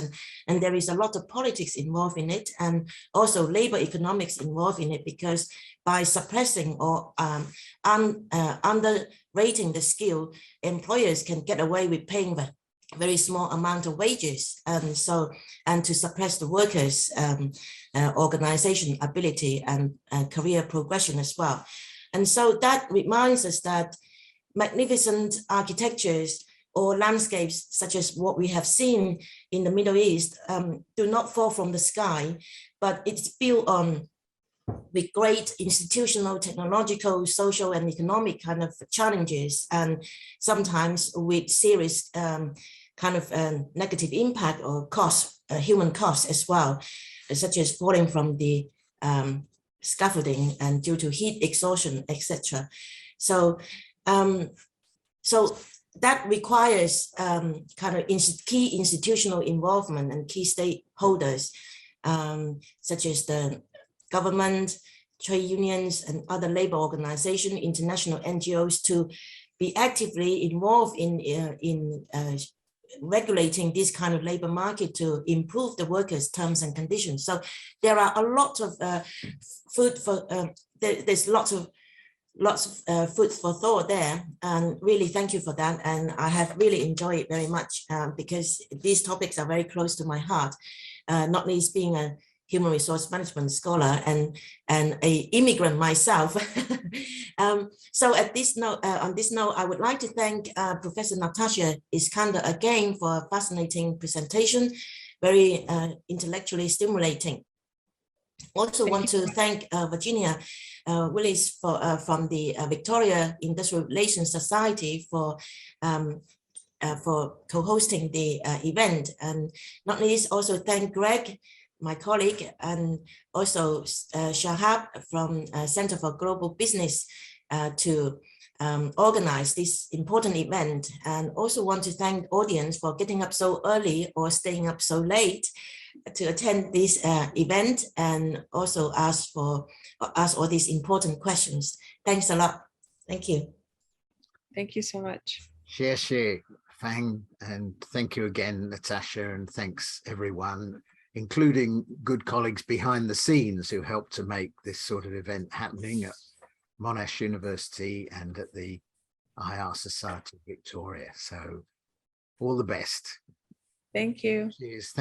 Speaker 5: And there is a lot of politics involved in it, and also labor economics involved in it, because by suppressing or underrating the skill, employers can get away with paying a very small amount of wages, and to suppress the workers' organization ability and career progression as well. And so that reminds us that magnificent architectures or landscapes such as what we have seen in the Middle East do not fall from the sky, but it's built on with great institutional, technological, social, and economic kind of challenges, and sometimes with serious negative impact or cost, human cost as well, such as falling from the scaffolding and due to heat exhaustion, etc. So that requires key institutional involvement and key stakeholders, such as the government, trade unions, and other labor organizations, international NGOs, to be actively involved in regulating this kind of labor market to improve the workers' terms and conditions. So there are a lot of food for there's lots of food for thought there, and really thank you for that. And I have really enjoyed it very much because these topics are very close to my heart, not least being a human resource management scholar and a immigrant myself. So at this note, on this note, I would like to thank Professor Natasha Iskander again for a fascinating presentation, very intellectually stimulating. Also want to thank Virginia Willis from the Victoria Industrial Relations Society for co-hosting the event, and not least also thank Greg, my colleague, and also Shahab from Center for Global Business to organize this important event. And also want to thank the audience for getting up so early or staying up so late to attend this event, and also ask all these important questions. Thanks a lot. Thank you.
Speaker 2: Thank you so much.
Speaker 1: Xie, Fang, and thank you again, Natasha, and thanks everyone, including good colleagues behind the scenes who helped to make this sort of event happening at Monash University and at the IR Society of Victoria. So all the best.
Speaker 2: Thank you.
Speaker 1: Cheers.